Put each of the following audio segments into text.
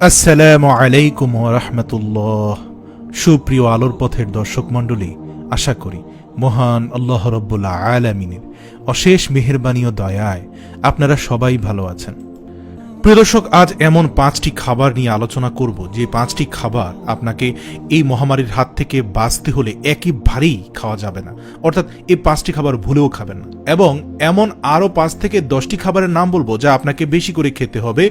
আসসালামু আলাইকুম ওয়া রাহমাতুল্লাহ। সুপ্রিয় আলোর পথের দর্শক মণ্ডলী, আশা করি মহান আল্লাহ রাব্বুল আলামিনের অশেষ মেহেরবানি ও দয়ায় আপনারা সবাই ভালো আছেন। প্রিয় দর্শক, আজ এমন 5টি খাবার নিয়ে আলোচনা করব যে 5টি খাবার আপনাকে এই মহামারীর হাত থেকে বাঁচতে হলে একেবারেই খাওয়া যাবে না, অর্থাৎ এই 5টি খাবার ভুলেও খাবেন না। এবং এমন আরও 5 থেকে 10টি খাবারের নাম বলবো যা আপনাকে বেশি করে খেতে হবে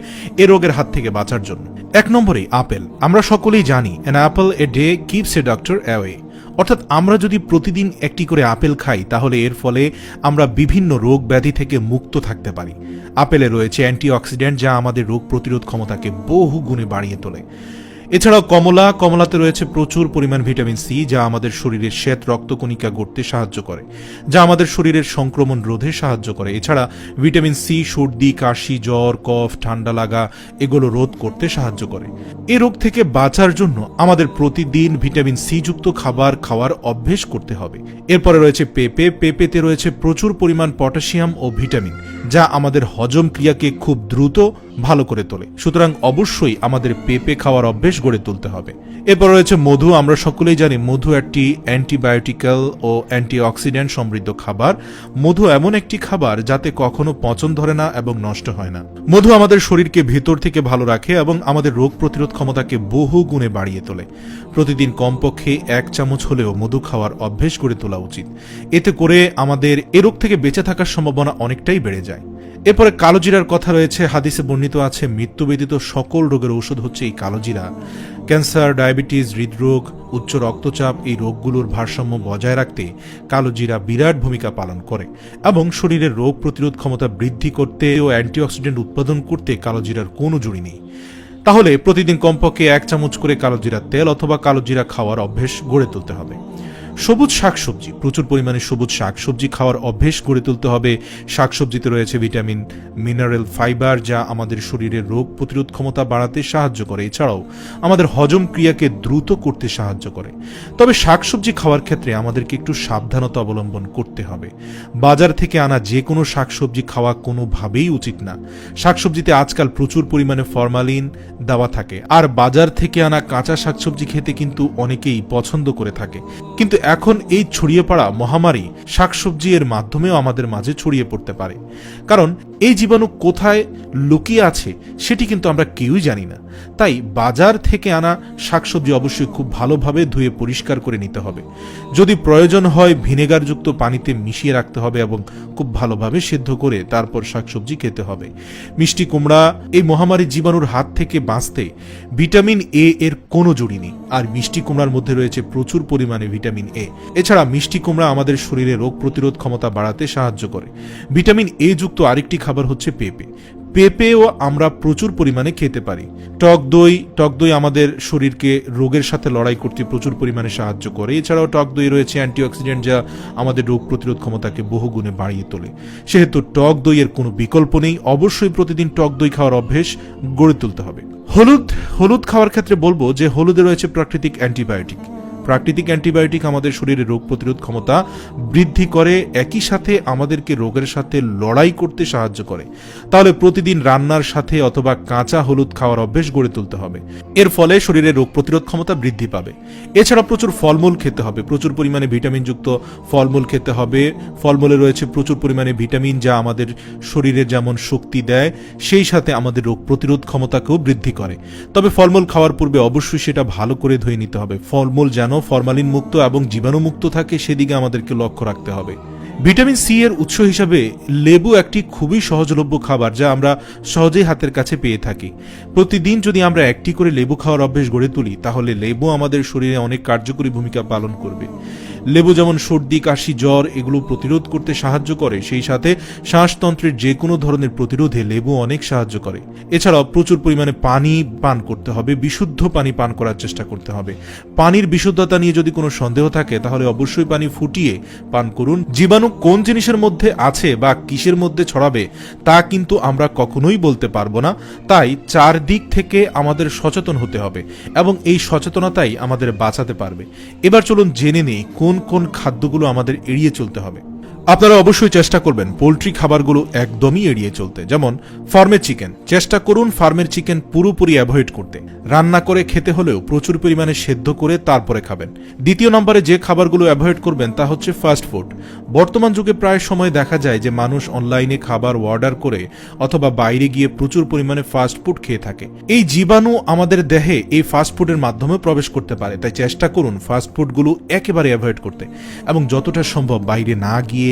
এ রোগের হাত থেকে বাঁচার জন্য। 1 নম্বরে আপেল। আমরা সকলেই জানি an Apple a day keeps a doctor away, অর্থাৎ আমরা যদি প্রতিদিন একটি করে আপেল খাই তাহলে এর ফলে আমরা বিভিন্ন রোগ ব্যাধি থেকে মুক্ত থাকতে পারি। আপেলে রয়েছে অ্যান্টিঅক্সিডেন্ট যা আমাদের রোগ প্রতিরোধ ক্ষমতাকে বহু গুণে বাড়িয়ে তোলে। এছাড়াও কমলাতে রয়েছে প্রচুর পরিমাণ ভিটামিন সি যা আমাদের শরীরের শ্বেত রক্তকণিকা গড়তে সাহায্য করে, যা আমাদের শরীরের সংক্রমণ রোধে সাহায্য করে। এছাড়া ভিটামিন সি সর্দি, কাশি, জ্বর, কফ, ঠান্ডা লাগা এগুলো রোধ করতে সাহায্য করে। এই রোগ থেকে বাঁচার জন্য আমাদের প্রতিদিন ভিটামিন সি যুক্ত খাবার খাওয়ার অভ্যেস করতে হবে। এরপরে রয়েছে পেঁপেতে রয়েছে প্রচুর পরিমাণ পটাশিয়াম ও ভিটামিন যা আমাদের হজম ক্রিয়াকে খুব দ্রুত ভালো করে তোলে। সুতরাং অবশ্যই আমাদের পেঁপে খাওয়ার অভ্যেস গড়ে তুলতে হবে। এরপর রয়েছে মধু। আমরা সকলেই জানি মধু একটি অ্যান্টিবায়োটিক্যাল ও অ্যান্টিঅক্সিডেন্ট সমৃদ্ধ খাবার। মধু এমন একটি খাবার যাতে কখনো পচন ধরে না এবং নষ্ট হয় না। মধু আমাদের শরীরকে ভেতর থেকে ভালো রাখে এবং আমাদের রোগ প্রতিরোধ ক্ষমতাকে বহু গুণে বাড়িয়ে তোলে। প্রতিদিন কমপক্ষে 1 চামচ হলেও মধু খাওয়ার অভ্যেস গড়ে তোলা উচিত। এতে করে আমাদের এ রোগ থেকে বেঁচে থাকার সম্ভাবনা অনেকটাই বেড়ে যায়। এরপরে কালোজিরার কথা রয়েছে। হাদিসে বর্ণিত আছে মৃত্যু ব্যতীত সকল রোগের ঔষধ হচ্ছে এই কালোজিরা। ক্যান্সার, ডায়াবেটিস, হৃদরোগ, উচ্চ রক্তচাপ এই রোগগুলোর ভারসাম্য বজায় রাখতে কালোজিরা বিরাট ভূমিকা পালন করে এবং শরীরের রোগ প্রতিরোধ ক্ষমতা বৃদ্ধি করতে ও অ্যান্টিঅক্সিডেন্ট উৎপাদন করতে কালোজিরার কোনো জুড়ি নেই। তাহলে প্রতিদিন কমপক্ষে 1 চামচ করে কালোজিরার তেল অথবা কালোজিরা খাওয়ার অভ্যেস গড়ে তুলতে হবে। সবুজ শাকসবজি। প্রচুর পরিমাণে সবুজ শাকসবজি খাওয়ার অভ্যেস গড়ে তুলতে হবে। শাকসবজিতে রয়েছে ভিটামিন, মিনারেল, ফাইবার যা আমাদের শরীরের রোগ প্রতিরোধ ক্ষমতা বাড়াতে সাহায্য করে। এছাড়াও আমাদের হজম ক্রিয়াকে দ্রুত করতে সাহায্য করে। তবে শাকসবজি খাওয়ার ক্ষেত্রে আমাদেরকে একটু সাবধানতা অবলম্বন করতে হবে। বাজার থেকে আনা যে কোনো শাকসবজি খাওয়া কোনোভাবেই উচিত না। শাকসবজিতে আজকাল প্রচুর পরিমাণে ফরমালিন দেওয়া থাকে, আর বাজার থেকে আনা কাঁচা শাকসবজি খেতে কিন্তু অনেকেই পছন্দ করে থাকে। কিন্তু এখন এই ছড়িয়ে পড়া মহামারী শাকসবজি এর মাধ্যমেও আমাদের মাঝে ছড়িয়ে পড়তে পারে, কারণ এই জীবাণু কোথায় লুকিয়ে আছে সেটি কিন্তু আমরা কেউই জানি না। তাই বাজার থেকে আনা শাকসবজি অবশ্যই খুব ভালোভাবে ধুয়ে পরিষ্কার করে নিতে হবে। যদি প্রয়োজন হয় ভিনেগারযুক্ত পানিতে মিশিয়ে রাখতে হবে এবং খুব ভালোভাবে সেদ্ধ করে তারপর শাকসবজি খেতে হবে। মিষ্টি কুমড়া। এই মহামারী জীবাণুর হাত থেকে বাঁচতে ভিটামিন এ এর কোনো জুড়ি নেই, আর মিষ্টি কুমড়ার মধ্যে রয়েছে প্রচুর পরিমাণে ভিটামিন এ। এছাড়া মিষ্টি কুমড়া আমাদের শরীরে রোগ প্রতিরোধ ক্ষমতা বাড়াতে সাহায্য করে। ভিটামিন এ যুক্ত আরেকটি খাবার হচ্ছে পেঁপেও আমরা প্রচুর পরিমাণে খেতে পারি। টক দই আমাদের শরীরকে রোগের সাথে লড়াই করতে প্রচুর পরিমাণে সাহায্য করে। এছাড়াও টক দই রয়েছে অ্যান্টিঅক্সিডেন্ট যা আমাদের রোগ প্রতিরোধ ক্ষমতাকে বহু গুণে বাড়িয়ে তোলে। সেহেতু টক দইয়ের কোনো বিকল্প নেই। অবশ্যই প্রতিদিন টক দই খাওয়ার অভ্যেস গড়ে তুলতে হবে। হলুদ খাওয়ার ক্ষেত্রে বলবো যে হলুদে রয়েছে প্রাকৃতিক অ্যান্টিবায়োটিক আমাদের শরীরে রোগ প্রতিরোধ ক্ষমতা বৃদ্ধি করে, একই সাথে আমাদেরকে রোগের সাথে লড়াই করতে সাহায্য করে। তাহলে প্রতিদিন রান্নার সাথে অথবা কাঁচা হলুদ খাওয়ার অভ্যেস গড়ে তুলতে হবে। এর ফলে শরীরে রোগ প্রতিরোধ ক্ষমতা বৃদ্ধি পাবে। এছাড়া প্রচুর ফলমূল খেতে হবে। প্রচুর পরিমাণে ভিটামিনযুক্ত ফলমূল খেতে হবে। ফলমূলে রয়েছে প্রচুর পরিমাণে ভিটামিন যা আমাদের শরীরে যেমন শক্তি দেয়, সেই সাথে আমাদের রোগ প্রতিরোধ ক্ষমতাকেও বৃদ্ধি করে। তবে ফলমূল খাওয়ার পূর্বে অবশ্যই সেটা ভালো করে ধুয়ে নিতে হবে। ফলমূল যেন ফরমালিন মুক্ত এবং জীবাণু মুক্ত থাকে সেদিকে আমাদেরকে লক্ষ্য রাখতে হবে। ভিটামিন সি এর উৎস হিসাবে লেবু একটি খুবই সহজলভ্য খাবার যা আমরা সহজেই হাতের কাছে পেয়ে থাকি। প্রতিদিন যদি আমরা একটি করে লেবু খাওয়ার অভ্যেস গড়ে তুলি তাহলে লেবু আমাদের শরীরে অনেক কার্যকরী ভূমিকা পালন করবে। লেবু যেমন সর্দি, কাশি, জ্বর এগুলো প্রতিরোধ করতে সাহায্য করে, সেই সাথে শ্বাসতন্ত্রের যে কোনো ধরনের প্রতিরোধে লেবু অনেক সাহায্য করে। এছাড়াও প্রচুর পরিমাণে পানি পান করতে হবে। বিশুদ্ধ পানি পান করার চেষ্টা করতে হবে। পানির বিশুদ্ধতা নিয়ে যদি কোনো সন্দেহ থাকে তাহলে অবশ্যই পানি ফুটিয়ে পান করুন। জীবাণু কোন জিনিসের মধ্যে আছে বা কিসের মধ্যে ছড়াবে তা কিন্তু আমরা কখনোই বলতে পারবো না। তাই চারদিক থেকে আমাদের সচেতন হতে হবে এবং এই সচেতনতাই আমাদের বাঁচাতে পারবে। এবার চলুন জেনে নেই কোন কোন খাদ্যগুলো আমাদের এড়িয়ে চলতে হবে। আপনারা অবশ্যই চেষ্টা করবেন পোলট্রি খাবারগুলো একদমই এড়িয়ে চলতে। যেমন ফার্মের চিকেন, চেষ্টা করুন ফার্মের চিকেন পুরোপুরি অ্যাভয়েড করতে। রান্না করে খেতে হলেও প্রচুর পরিমাণে সেদ্ধ করে তারপরে খাবেন। দ্বিতীয় নম্বরে যে খাবারগুলো অ্যাভয়েড করবেন তা হচ্ছে ফাস্ট ফুড। বর্তমান যুগে প্রায় সময় দেখা যায় যে মানুষ অনলাইনে খাবার অর্ডার করে অথবা বাইরে গিয়ে প্রচুর পরিমাণে ফাস্ট ফুড খেয়ে থাকে। এই জীবাণু আমাদের দেহে এই ফাস্ট ফুডের মাধ্যমে প্রবেশ করতে পারে, তাই চেষ্টা করুন ফাস্ট ফুডগুলো একেবারে অ্যাভয়েড করতে এবং যতটা সম্ভব বাইরে না গিয়ে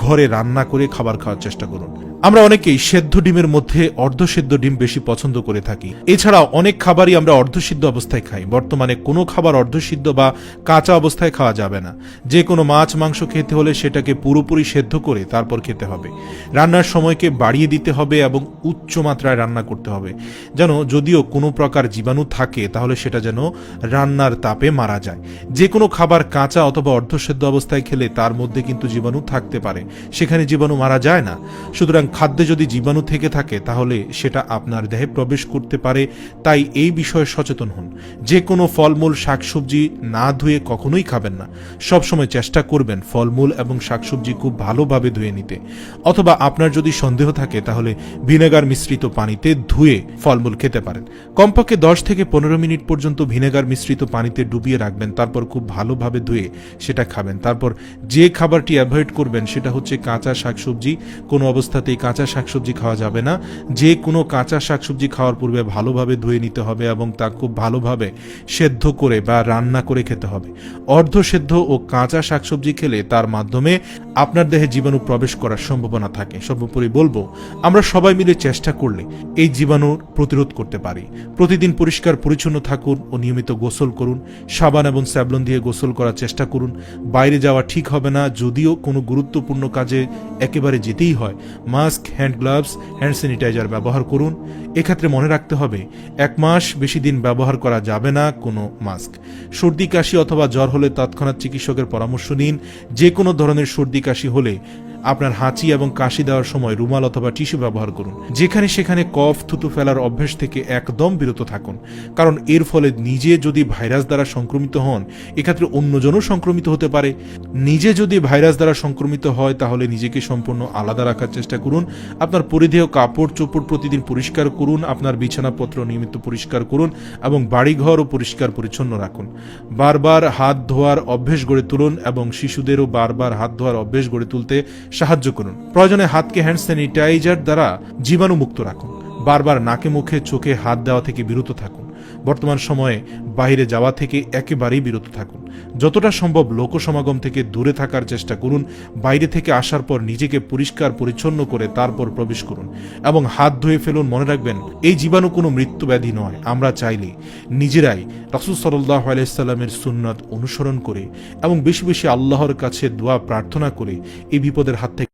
ঘরে রান্না করে খাবার খাওয়ার চেষ্টা করুন। আমরা অনেকেই সেদ্ধ ডিমের মধ্যে অর্ধসেদ্ধ ডিম বেশি পছন্দ করে থাকি। এছাড়াও অনেক খাবারই আমরা অর্ধসিদ্ধ অবস্থায় খাই। বর্তমানে কোনো খাবার অর্ধসিদ্ধ বা কাঁচা অবস্থায় খাওয়া যাবে না। যে কোনো মাছ মাংস খেতে হলে সেটাকে পুরোপুরি সেদ্ধ করে তারপর খেতে হবে। রান্নার সময়কে বাড়িয়ে দিতে হবে এবং উচ্চ মাত্রায় রান্না করতে হবে, যেন যদিও কোনো প্রকার জীবাণু থাকে তাহলে সেটা যেন রান্নার তাপে মারা যায়। যে কোনো খাবার কাঁচা অথবা অর্ধসেদ্ধ অবস্থায় খেলে তার মধ্যে কিন্তু জীবাণু থাকতে পারে, সেখানে জীবাণু মারা যায় না। সুতরাং খাদ্যে যদি জীবাণু থেকে থাকে তাহলে সেটা আপনার দেহে প্রবেশ করতে পারে, তাই এই বিষয়ে সচেতন হন। যে কোনো ফলমূল শাকসবজি না ধুয়ে কখনোই খাবেন না। সবসময় চেষ্টা করবেন ফলমূল এবং শাকসবজি খুব ভালোভাবে ধুয়ে নিতে, অথবা আপনার যদি সন্দেহ থাকে তাহলে ভিনেগার মিশ্রিত পানিতে ধুয়ে ফলমূল খেতে পারেন। কমপক্ষে 10 থেকে 15 মিনিট পর্যন্ত ভিনেগার মিশ্রিত পানিতে ডুবিয়ে রাখবেন, তারপর খুব ভালোভাবে ধুয়ে সেটা খাবেন। তারপর যে খাবারটি অ্যাভয়েড করবেন সেটা হচ্ছে কাঁচা শাকসবজি। কোনো অবস্থাতেই কাঁচা শাকসবজি খাওয়া যাবে না। যে কোনো কাঁচা শাকসবজি খাওয়ার পূর্বে ভালোভাবে ধুয়ে নিতে হবে এবং তা খুব ভালোভাবে সেদ্ধ করে বা রান্না করে খেতে হবে। অর্ধ সেদ্ধ ও কাঁচা শাকসবজি খেলে তার মাধ্যমে আপনার দেহে জীবাণু প্রবেশ করার সম্ভাবনা থাকে। সর্বোপরি বলবো, আমরা সবাই মিলে চেষ্টা করলে এই জীবাণু প্রতিরোধ করতে পারি। প্রতিদিন পরিষ্কার পরিচ্ছন্ন থাকুন ও নিয়মিত গোসল করুন। সাবান এবং স্যাভলন দিয়ে গোসল করার চেষ্টা করুন। বাইরে যাওয়া ঠিক হবে না, যদিও কোনো গুরুত্বপূর্ণ কাজে একেবারে যেতেই হয়, mask, hand gloves, hand sanitizer ব্যবহার করুন। এক্ষেত্রে মনে রাখতে হবে 1 মাস বেশি দিন ব্যবহার করা যাবে না কোনো মাস্ক। সর্দি কাশি অথবা জ্বর হলে তৎক্ষণাৎ চিকিৎসকের পরামর্শ নিন। যে কোনো ধরনের সর্দি কাশি হলে আপনার হাঁচি এবং কাশি দেওয়ার সময় রুমাল অথবা টিস্যু ব্যবহার করুন। যেখানে সেখানে কফ থুতু ফেলার অভ্যাস থেকে একদম বিরত থাকুন, কারণ এর ফলে নিজে যদি ভাইরাস দ্বারা সংক্রমিত হন এক্ষেত্রে অন্যজনও সংক্রমিত হতে পারে। নিজে যদি ভাইরাস দ্বারা সংক্রমিত হয় তাহলে নিজেকে সম্পূর্ণ আলাদা রাখার চেষ্টা করুন। আপনার পরিধেয় কাপড় চোপড় প্রতিদিন পরিষ্কার করুন। আপনার বিছানাপত্র নিয়মিত পরিষ্কার করুন এবং বাড়িঘরও পরিষ্কার পরিচ্ছন্ন রাখুন। বারবার হাত ধোয়ার অভ্যেস গড়ে তুলুন এবং শিশুদেরও বারবার হাত ধোয়ার অভ্যেস গড়ে তুলতে সাহায্য করুন। প্রয়োজনে হাতকে হ্যান্ড স্যানিটাইজার দ্বারা জীবাণু মুক্ত রাখুন। বারবার নাকে মুখে চোখে হাত দেওয়া থেকে বিরত থাকুন। বর্তমান সময়ে বাইরে যাওয়া থেকে একেবারেই বিরত থাকুন। যতটা সম্ভব লোকসমাগম থেকে দূরে থাকার চেষ্টা করুন। বাইরে থেকে আসার পর নিজেকে পরিষ্কার পরিচ্ছন্ন করে তারপর প্রবেশ করুন এবং হাত ধুয়ে ফেলুন। মনে রাখবেন, এই জীবাণু কোনো মৃত্যু ব্যাধি নয়। আমরা চাইলে নিজেরাই রাসূল সাল্লাল্লাহু আলাইহি সাল্লামের সুন্নাত অনুসরণ করে এবং বেশি বেশি আল্লাহর কাছে দোয়া প্রার্থনা করে এই বিপদের হাত থেকে